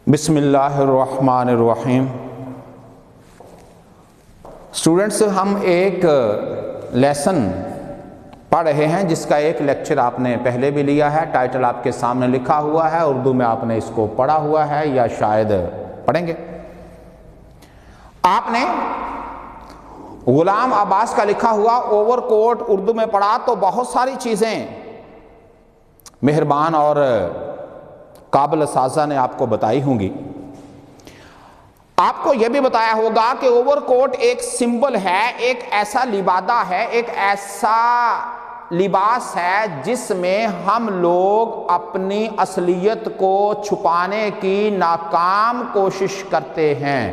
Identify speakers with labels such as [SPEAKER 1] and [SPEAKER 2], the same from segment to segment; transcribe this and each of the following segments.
[SPEAKER 1] بسم اللہ الرحمن الرحیم۔ اسٹوڈنٹس، ہم ایک لیسن پڑھ رہے ہیں جس کا ایک لیکچر آپ نے پہلے بھی لیا ہے، ٹائٹل آپ کے سامنے لکھا ہوا ہے، اردو میں آپ نے اس کو پڑھا ہوا ہے یا شاید پڑھیں گے۔ آپ نے غلام عباس کا لکھا ہوا اوور کوٹ اردو میں پڑھا تو بہت ساری چیزیں مہربان اور قابل اساتذہ نے آپ کو بتائی ہوں گی۔ آپ کو یہ بھی بتایا ہوگا کہ اوور کوٹ ایک سمبل ہے، ایک ایسا لبادہ ہے، ایک ایسا لباس ہے جس میں ہم لوگ اپنی اصلیت کو چھپانے کی ناکام کوشش کرتے ہیں،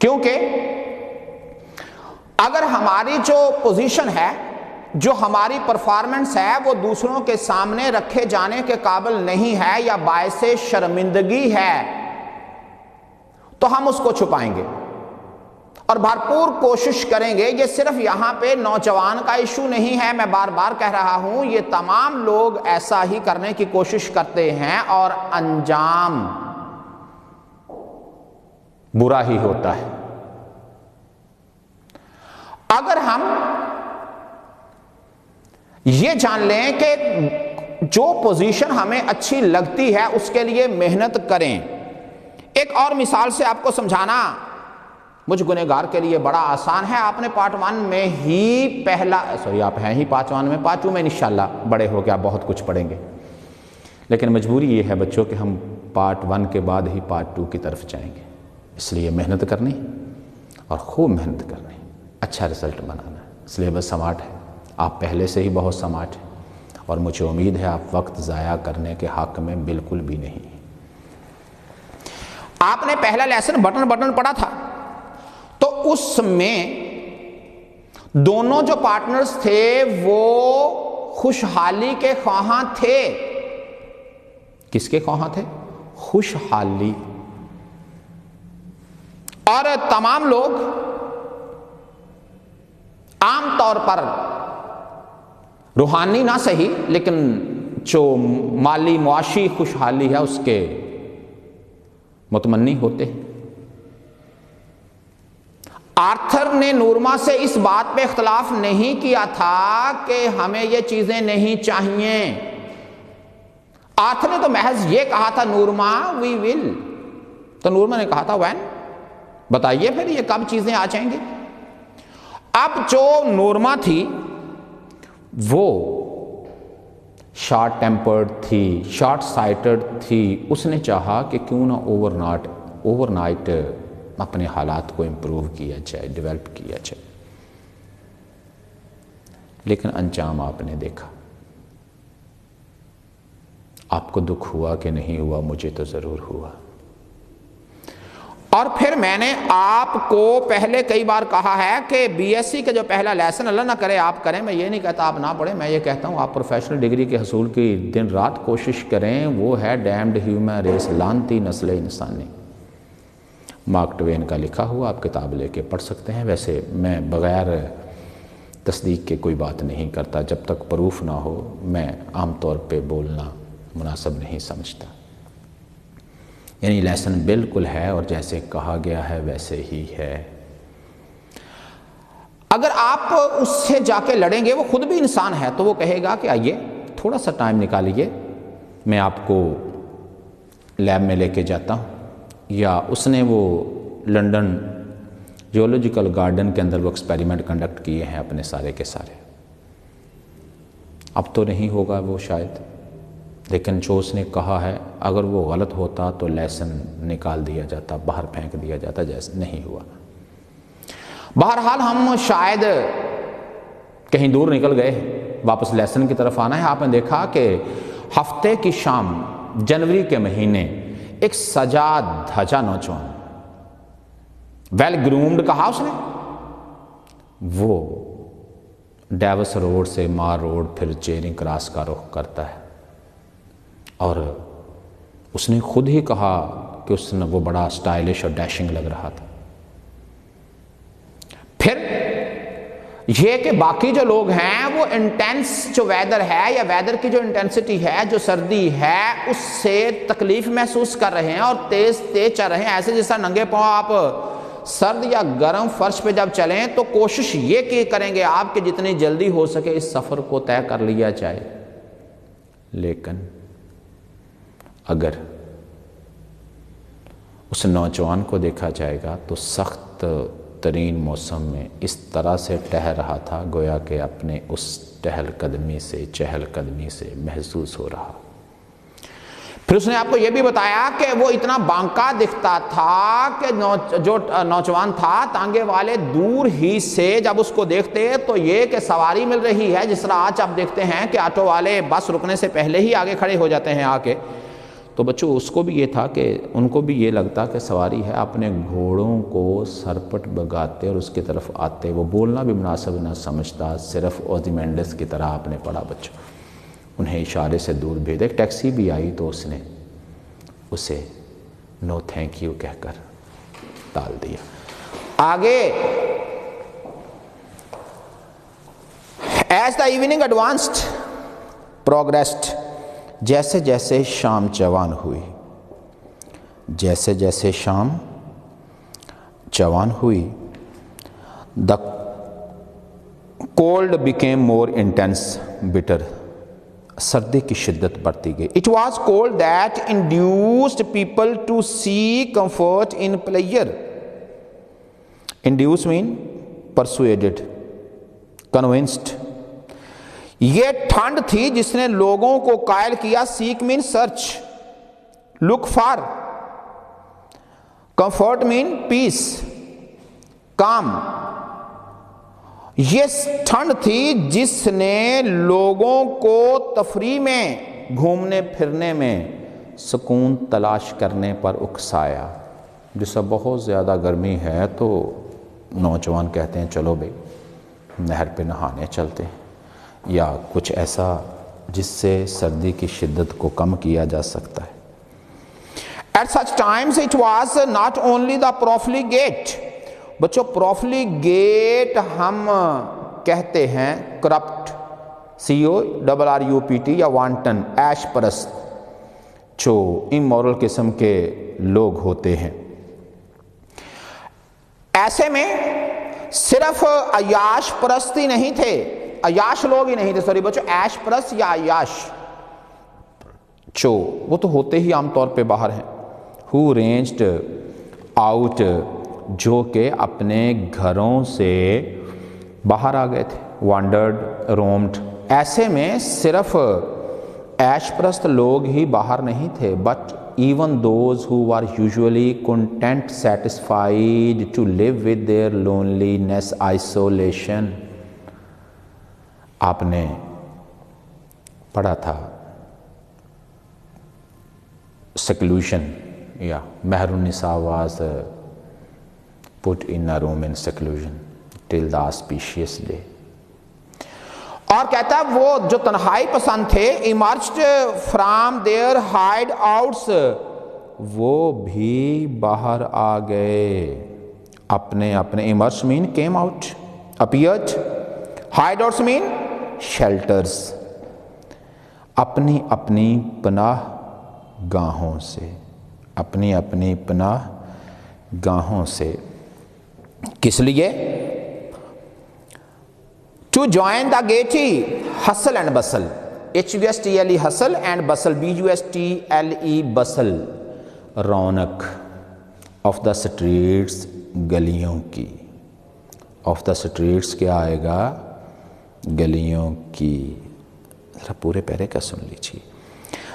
[SPEAKER 1] کیونکہ اگر ہماری جو پوزیشن ہے، جو ہماری پرفارمنس ہے، وہ دوسروں کے سامنے رکھے جانے کے قابل نہیں ہے یا باعث شرمندگی ہے تو ہم اس کو چھپائیں گے اور بھرپور کوشش کریں گے۔ یہ صرف یہاں پہ نوجوان کا ایشو نہیں ہے، میں بار بار کہہ رہا ہوں، یہ تمام لوگ ایسا ہی کرنے کی کوشش کرتے ہیں اور انجام برا ہی ہوتا ہے۔ اگر ہم یہ جان لیں کہ جو پوزیشن ہمیں اچھی لگتی ہے اس کے لیے محنت کریں۔ ایک اور مثال سے آپ کو سمجھانا مجھ گنہگار کے لیے بڑا آسان ہے۔ آپ نے پارٹ 1 میں ہی آپ ہیں ہی پارٹ 1 میں، پارٹ 2 میں انشاءاللہ بڑے ہو گیا بہت کچھ پڑھیں گے، لیکن مجبوری یہ ہے بچوں کہ ہم پارٹ 1 کے بعد ہی پارٹ 2 کی طرف جائیں گے، اس لیے محنت کرنی اور خوب محنت کرنی، اچھا رزلٹ بنانا۔ سلیبس سمارٹ ہے، آپ پہلے سے ہی بہت سمارٹ ہیں اور مجھے امید ہے آپ وقت ضائع کرنے کے حق میں بالکل بھی نہیں۔ آپ نے پہلا لیسن بٹن پڑھا تھا تو اس میں دونوں جو پارٹنرز تھے وہ خوشحالی کے خواہاں تھے۔ کس کے خواہاں تھے؟ خوشحالی۔ اور تمام لوگ عام طور پر روحانی نہ صحیح لیکن جو مالی معاشی خوشحالی ہے اس کے متمنی ہوتے ہیں۔ آرتھر نے نورما سے اس بات پہ اختلاف نہیں کیا تھا کہ ہمیں یہ چیزیں نہیں چاہیے۔ آرتھر نے تو محض یہ کہا تھا نورما وی ول، تو نورما نے کہا تھا وین، بتائیے پھر یہ کب چیزیں آ جائیں گی۔ اب جو نورما تھی وہ شارٹ ٹیمپرڈ تھی، شارٹ سائٹڈ تھی، اس نے چاہا کہ کیوں نہ اوور نائٹ اپنے حالات کو امپروو کیا جائے، ڈیولپ کیا جائے، لیکن انجام آپ نے دیکھا۔ آپ کو دکھ ہوا کہ نہیں ہوا؟ مجھے تو ضرور ہوا۔ اور پھر میں نے آپ کو پہلے کئی بار کہا ہے کہ بی ایس سی کا جو پہلا لیسن اللہ نہ کرے آپ کریں، میں یہ نہیں کہتا آپ نہ پڑھیں، میں یہ کہتا ہوں آپ پروفیشنل ڈگری کے حصول کی دن رات کوشش کریں، وہ ہے ڈیمڈ ہیومن ریس، لعنتی نسل انسانی، مارک ٹوین کا لکھا ہوا، آپ کتاب لے کے پڑھ سکتے ہیں۔ ویسے میں بغیر تصدیق کے کوئی بات نہیں کرتا، جب تک پروف نہ ہو میں عام طور پہ بولنا مناسب نہیں سمجھتا۔ یعنی لیسن بالکل ہے اور جیسے کہا گیا ہے ویسے ہی ہے۔ اگر آپ اس سے جا کے لڑیں گے، وہ خود بھی انسان ہے، تو وہ کہے گا کہ آئیے تھوڑا سا ٹائم نکالیے، میں آپ کو لیب میں لے کے جاتا ہوں، یا اس نے وہ لنڈن جیولوجیکل گارڈن کے اندر وہ ایکسپیریمنٹ کنڈکٹ کیے ہیں اپنے سارے کے سارے۔ اب تو نہیں ہوگا وہ شاید، لیکن جو اس نے کہا ہے اگر وہ غلط ہوتا تو لیسن نکال دیا جاتا، باہر پھینک دیا جاتا، جیسے نہیں ہوا۔ بہرحال ہم شاید کہیں دور نکل گئے، واپس لیسن کی طرف آنا ہے۔ آپ نے دیکھا کہ ہفتے کی شام جنوری کے مہینے ایک سجا دھجا نوجوان، ویل گرومڈ کہا اس نے، وہ ڈیوس روڈ سے مار روڈ پھر چیرنگ کراس کا رخ کرتا ہے، اور اس نے خود ہی کہا کہ اس نے وہ بڑا سٹائلش اور ڈیشنگ لگ رہا تھا۔ پھر یہ کہ باقی جو لوگ ہیں وہ انٹینس جو ویدر ہے یا ویدر کی جو انٹینسٹی ہے، جو سردی ہے، اس سے تکلیف محسوس کر رہے ہیں اور تیز تیز چل رہے ہیں، ایسے جیسا ننگے پاؤں آپ سرد یا گرم فرش پہ جب چلیں تو کوشش یہ کہ کریں گے آپ کہ جتنی جلدی ہو سکے اس سفر کو طے کر لیا جائے۔ لیکن اگر اس نوجوان کو دیکھا جائے گا تو سخت ترین موسم میں اس طرح سے ٹہل رہا تھا گویا کہ اپنے اس چہل قدمی سے محسوس ہو رہا۔ پھر اس نے آپ کو یہ بھی بتایا کہ وہ اتنا بانکا دکھتا تھا کہ جو نوجوان تھا تانگے والے دور ہی سے جب اس کو دیکھتے تو یہ کہ سواری مل رہی ہے، جس طرح آج آپ دیکھتے ہیں کہ آٹو والے بس رکنے سے پہلے ہی آگے کھڑے ہو جاتے ہیں آ کے، تو بچوں اس کو بھی یہ تھا کہ ان کو بھی یہ لگتا کہ سواری ہے، اپنے گھوڑوں کو سرپٹ بگاتے اور اس کی طرف آتے، وہ بولنا بھی مناسب نہ سمجھتا، صرف اوزیمینڈس کی طرح آپ نے پڑھا بچوں، انہیں اشارے سے دور بھیجا۔ ایک ٹیکسی بھی آئی تو اس نے اسے نو تھینک یو کہہ کر ٹال دیا۔ آگے as the evening advanced progressed, جیسے جیسے شام جوان ہوئی، جیسے جیسے شام جوان ہوئی، the cold became more intense bitter, سردی کی شدت بڑھتی گئی۔ It was cold that induced people to see comfort in prayer, induce mean persuaded, convinced, یہ ٹھنڈ تھی جس نے لوگوں کو قائل کیا، seek mean search, look for, comfort mean peace, calm, یہ ٹھنڈ تھی جس نے لوگوں کو تفریح میں، گھومنے پھرنے میں، سکون تلاش کرنے پر اکسایا۔ جیسا بہت زیادہ گرمی ہے تو نوجوان کہتے ہیں چلو بھائی نہر پہ نہانے چلتے ہیں، یا کچھ ایسا جس سے سردی کی شدت کو کم کیا جا سکتا ہے۔ At such times it was not only the profligate، بچوں پروفلیگیٹ ہم کہتے ہیں کرپٹ، CORRUPT یا وانٹن، عیش پرست، جو امورل قسم کے لوگ ہوتے ہیں۔ ایسے میں صرف عیاش پرست ہی نہیں تھے، عیاش لوگ ہی نہیں تھے، سوری بچوں، عیش پرست یا عیاش جو وہ تو ہوتے ہی عام طور پہ باہر ہیں، who ranged out، جو کہ اپنے گھروں سے باہر آ گئے تھے، wandered، roamed۔ ایسے میں صرف عیش پرست لوگ ہی باہر نہیں تھے، but even those who were usually content satisfied to live with their loneliness isolation۔ آپ نے پڑھا تھا seclusion یا مہر النساء was put in a room in seclusion till the auspicious day۔ اور کہتا ہے وہ جو تنہائی پسند تھے emerged from their hideouts، وہ بھی باہر آ گئے اپنے emerged mean came out، appeared، hideouts mean shelters، اپنی اپنی پناہ گاہوں سے، اپنی اپنی پناہ گاہوں سے۔ کس لیے؟ to join the gaiety hustle and bustle، HUSTLE hustle and bustle، BUSTLE bustle، رونق of the streets، گلیوں کی، of the streets کیا آئے گا؟ گلیوں کی۔ ذرا پورے پیرے کا سن لیجیے۔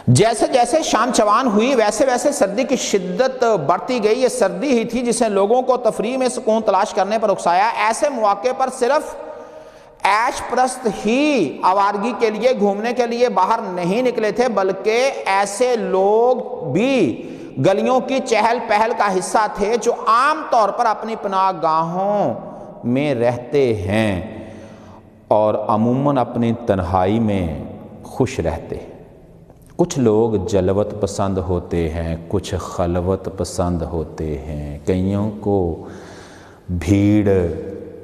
[SPEAKER 1] جیسے جیسے شام چوان ہوئی ویسے ویسے سردی کی شدت بڑھتی گئی۔ یہ سردی ہی تھی جس نے لوگوں کو تفریح میں سکون تلاش کرنے پر اکسایا۔ ایسے مواقع پر صرف عیش پرست ہی آوارگی کے لیے، گھومنے کے لیے باہر نہیں نکلے تھے، بلکہ ایسے لوگ بھی گلیوں کی چہل پہل کا حصہ تھے جو عام طور پر اپنی پناہ گاہوں میں رہتے ہیں اور عموماً اپنی تنہائی میں خوش رہتے ہیں۔ کچھ لوگ جلوت پسند ہوتے ہیں، کچھ خلوت پسند ہوتے ہیں، کئیوں کو بھیڑ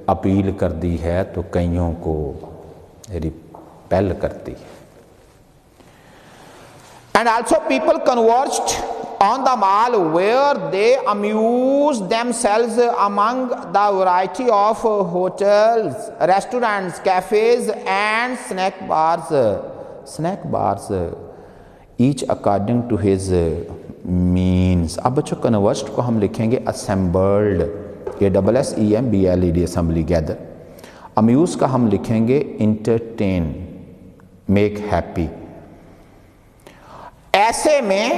[SPEAKER 1] اپیل کر دی ہے تو کئیوں کو ریپیل کرتی ہے. And also people converged on the mall where they amused themselves among the variety of hotels, restaurants, cafes and snack bars, each according to his means. اب بچوں converged کو ہم لکھیں گے assembled, ASSEMBLED, assembly, gather. amuse کا ہم لکھیں گے entertain, make happy. ایسے میں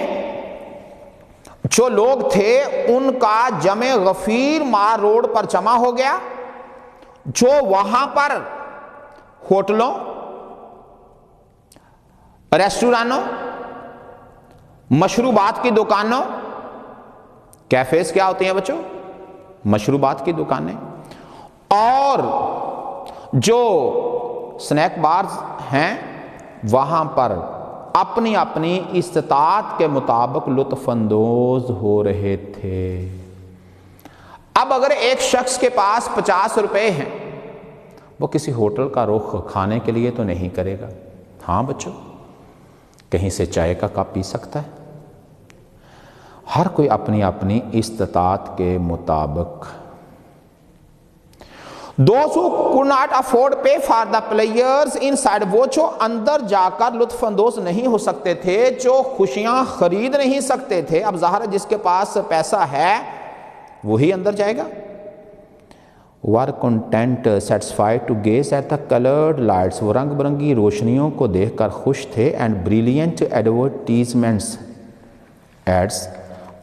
[SPEAKER 1] جو لوگ تھے ان کا جمع غفیر مار روڈ پر جمع ہو گیا، جو وہاں پر ہوٹلوں، ریسٹورانوں، مشروبات کی دکانوں، کیفیز کیا ہوتی ہیں بچوں؟ مشروبات کی دکانیں، اور جو سنیک بارز ہیں وہاں پر اپنی اپنی استطاعت کے مطابق لطف اندوز ہو رہے تھے. اب اگر ایک شخص کے پاس 50 روپے ہیں، وہ کسی ہوٹل کا رخ کھانے کے لیے تو نہیں کرے گا. ہاں بچوں، کہیں سے چائے کا کپ پی سکتا ہے. ہر کوئی اپنی اپنی استطاعت کے مطابق. Those who could not afford pay for the players inside, وہ جو اندر جا کر لطف اندوز نہیں ہو سکتے تھے، جو خوشیاں خرید نہیں سکتے تھے. اب ظاہر ہے جس کے پاس پیسہ ہے وہی اندر جائے گا. were content, satisfied to gaze at the colored lights, وہ رنگ برنگی روشنیوں کو دیکھ کر خوش تھے. and brilliant advertisements, ads,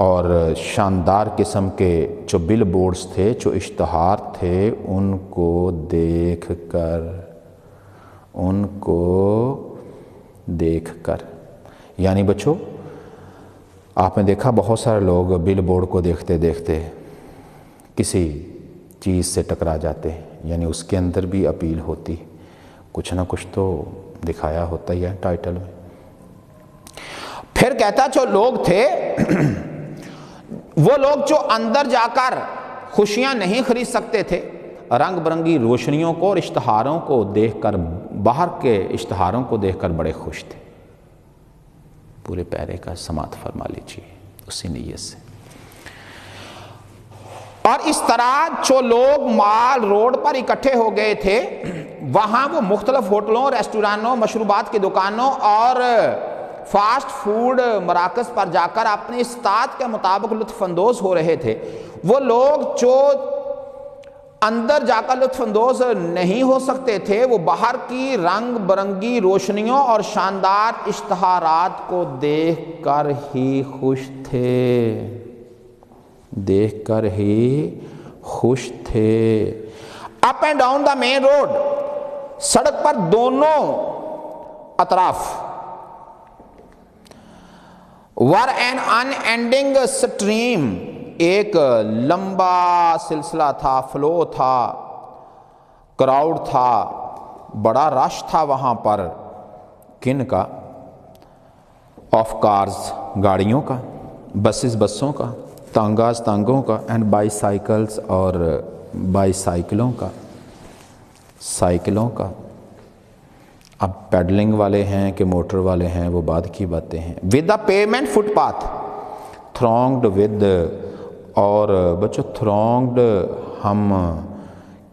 [SPEAKER 1] اور شاندار قسم کے جو بل بورڈز تھے، جو اشتہار تھے، ان کو دیکھ کر. یعنی بچوں آپ نے دیکھا بہت سارے لوگ بل بورڈ کو دیکھتے دیکھتے کسی چیز سے ٹکرا جاتے ہیں. یعنی اس کے اندر بھی اپیل ہوتی، کچھ نہ کچھ تو دکھایا ہوتا ہی ہے ٹائٹل میں. پھر کہتا جو لوگ تھے وہ لوگ جو اندر جا کر خوشیاں نہیں خرید سکتے تھے، رنگ برنگی روشنیوں کو اور اشتہاروں کو دیکھ کر، باہر کے اشتہاروں کو دیکھ کر بڑے خوش تھے. پورے پیرے کا سماعت فرما لیجیے اسی نیت سے. اور اس طرح جو لوگ مال روڈ پر اکٹھے ہو گئے تھے، وہاں وہ مختلف ہوٹلوں، ریسٹورانوں، مشروبات کی دکانوں اور فاسٹ فوڈ مراکز پر جا کر اپنی استطاعت کے مطابق لطف اندوز ہو رہے تھے. وہ لوگ جو اندر جا کر لطف اندوز نہیں ہو سکتے تھے، وہ باہر کی رنگ برنگی روشنیوں اور شاندار اشتہارات کو دیکھ کر ہی خوش تھے. Up and down the main road, سڑک پر دونوں اطراف، ور این unending stream، ایک لمبا سلسلہ تھا، فلو تھا، کراؤڈ تھا، بڑا رش تھا وہاں پر. کن کا؟ آف کارز، گاڑیوں کا، بسز، بسوں کا، تانگاز، تانگوں کا، اینڈ بائی سائیکلز، اور بائی سائیکلوں کا. اب پیڈلنگ والے ہیں کہ موٹر والے ہیں وہ بعد کی باتیں ہیں. With the pavement footpath thronged with, اور بچوں تھرونگڈ ہم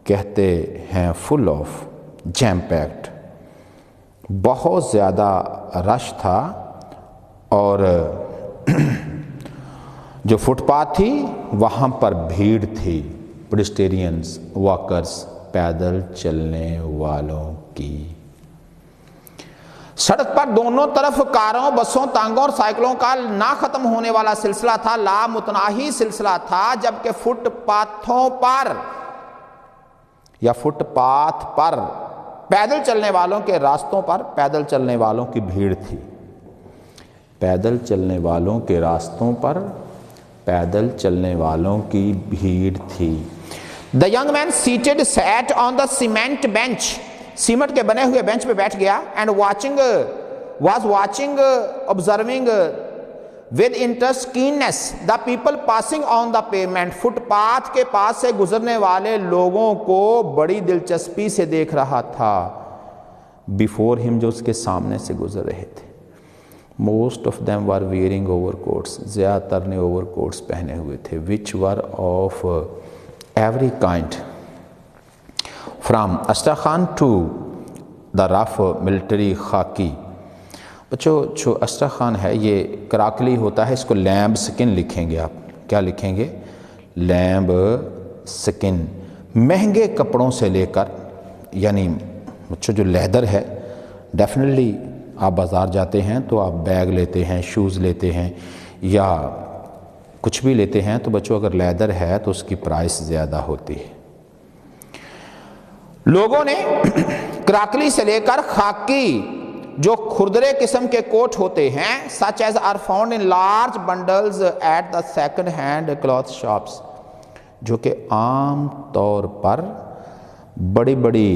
[SPEAKER 1] کہتے ہیں فل آف، جیم پیکڈ، بہت زیادہ رش تھا. اور جو فٹ پاتھ تھی وہاں پر بھیڑ تھی، پیڈسٹیرینز، واکرز، پیدل چلنے والوں کی. سڑک پر دونوں طرف کاروں، بسوں، تانگوں اور سائیکلوں کا نہ ختم ہونے والا سلسلہ تھا، لامتناہی سلسلہ تھا. جبکہ فٹ پاتھوں پر یا فٹ پاتھ پر پیدل چلنے والوں کے راستوں پر پیدل چلنے والوں کی بھیڑ تھی. پیدل چلنے والوں کے راستوں پر پیدل چلنے والوں کی بھیڑ تھی. The young man seated sat on the cement bench، cement کے بنے ہوئے بینچ پہ بیٹھ گیا. and was watching observing with interest keenness the people passing on the pavement, footpath کے پاس سے گزرنے والے لوگوں کو بڑی دلچسپی سے دیکھ رہا تھا. before him, جو اس کے سامنے سے گزر رہے تھے. most of them were wearing overcoats, زیادہ تر نے اوور کوٹس پہنے ہوئے تھے, which were of every kind, from Astrakhan to the rough military khaki. بچوں جو استرخان ہے یہ کراکلی ہوتا ہے, اس کو لیمب سکن لکھیں گے آپ. کیا لکھیں گے؟ لیمب سکن. مہنگے کپڑوں سے لے کر, یعنی بچوں جو لیدر ہے, ڈیفینیٹلی آپ بازار جاتے ہیں تو آپ بیگ لیتے ہیں, شوز لیتے ہیں یا کچھ بھی لیتے ہیں, تو بچوں اگر لیدر ہے تو اس کی پرائس زیادہ ہوتی ہے. لوگوں نے کراکلی سے لے کر خاکی جو کھردرے قسم کے کوٹ ہوتے ہیں, such as are found in large bundles at the second hand cloth shops, جو کہ عام طور پر بڑی بڑی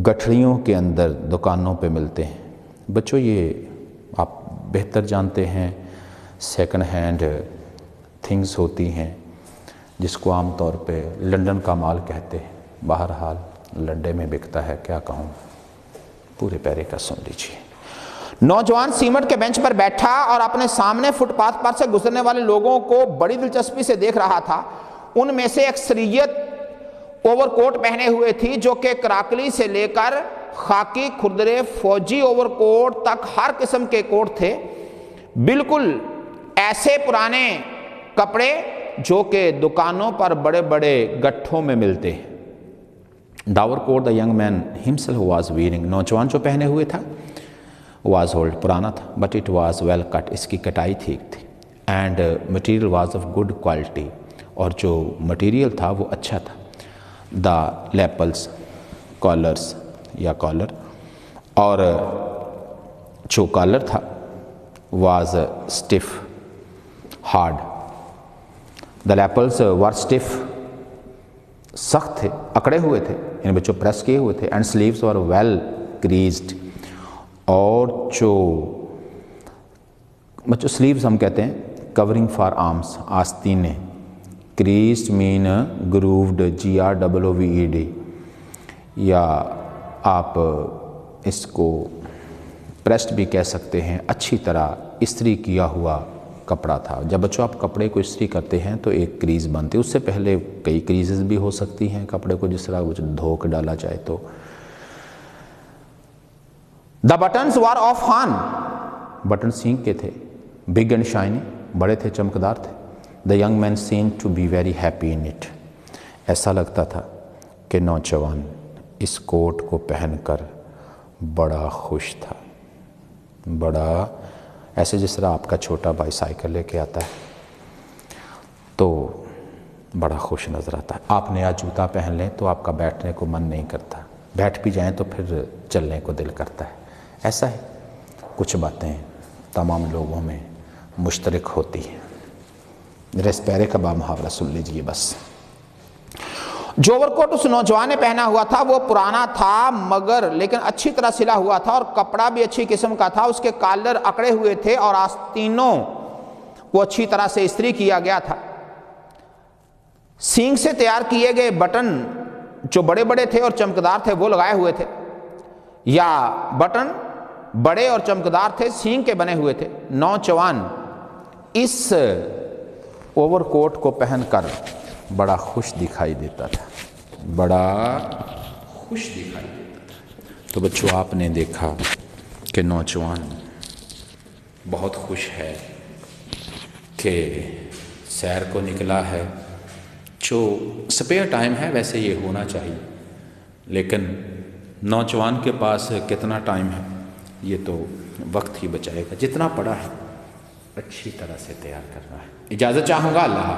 [SPEAKER 1] گٹھڑیوں کے اندر دکانوں پہ ملتے ہیں. بچوں یہ آپ بہتر جانتے ہیں, سیکنڈ ہینڈ تھنگز ہوتی ہیں جس کو عام طور پہ لنڈن کا مال کہتے ہیں. بہرحال لنڈے میں بکتا ہے, کیا کہوں, پورے پیرے کا سن لیجیے. نوجوان سیمنٹ کے بینچ پر بیٹھا اور اپنے سامنے فٹ پاتھ پر سے گزرنے والے لوگوں کو بڑی دلچسپی سے دیکھ رہا تھا. ان میں سے اکثریت اوور کوٹ پہنے ہوئے تھی, جو کہ کراکلی سے لے کر خاکی, کھردرے, فوجی اوور کوٹ تک ہر قسم کے کوٹ تھے. بالکل ایسے پرانے کپڑے جو کہ دکانوں پر بڑے بڑے گٹھوں میں ملتے ہیں. The overcoat the young man himself was wearing, نوجوان جو پہنے ہوئے تھا was old, پرانا تھا, but it was well cut, اس کی کٹائی ٹھیک تھی. And material was of good quality, اور جو مٹیریل تھا وہ اچھا تھا. The lapels, collars یا کالر, اور جو کالر تھا was stiff, hard. The lapels were stiff, سخت تھے, اکڑے ہوئے تھے, یعنی بچوں پریس کیے ہوئے تھے. اینڈ سلیوز اور ویل کریزڈ, اور جو بچوں سلیوز ہم کہتے ہیں کورنگ فار آرمس, آستینیں. کریزڈ مین گرووڈ, GROOVED, یا آپ اس کو پریسڈ بھی کہہ سکتے ہیں, اچھی طرح استری کیا ہوا کپڑا تھا. جب بچوں آپ کپڑے کو استری کرتے ہیں تو ایک کریز بنتی ہے, اس سے پہلے کئی کریزز بھی ہو سکتی ہیں کپڑے کو, جس طرح دھو کے ڈالا جائے تو. The buttons were of horn, button سینگ کے تھے. big and shiny, بڑے تھے, چمکدار تھے. The young man seemed to be very happy in it, ایسا لگتا تھا کہ نوجوان اس کوٹ کو پہن کر بڑا خوش تھا. بڑا ایسے جس طرح آپ کا چھوٹا بھائی سائیکل لے کے آتا ہے تو بڑا خوش نظر آتا ہے. آپ نیا جوتا پہن لیں تو آپ کا بیٹھنے کو من نہیں کرتا, بیٹھ بھی جائیں تو پھر چلنے کو دل کرتا ہے. ایسا ہے, کچھ باتیں تمام لوگوں میں مشترک ہوتی ہیں. ریسپیرے کا با محاورہ سن لیجئے بس. جو اوور کوٹ اس نوجوان نے پہنا ہوا تھا وہ پرانا تھا مگر لیکن اچھی طرح سلا ہوا تھا, اور کپڑا بھی اچھی قسم کا تھا. اس کے کالر اکڑے ہوئے تھے اور آستینوں کو اچھی طرح سے استری کیا گیا تھا. سینگ سے تیار کیے گئے بٹن جو بڑے بڑے تھے اور چمکدار تھے وہ لگائے ہوئے تھے, یا بٹن بڑے اور چمکدار تھے, سینگ کے بنے ہوئے تھے. نوجوان اس اوور کوٹ کو پہن کر بڑا خوش دکھائی دیتا تھا, بڑا خوش دکھائی دیتا تھا. تو بچوں آپ نے دیکھا کہ نوجوان بہت خوش ہے کہ سیر کو نکلا ہے. جو سپیئر ٹائم ہے ویسے یہ ہونا چاہیے, لیکن نوجوان کے پاس کتنا ٹائم ہے یہ تو وقت ہی بچائے گا. جتنا پڑا ہے اچھی طرح سے تیار کرنا ہے. اجازت چاہوں گا, اللہ حافظ.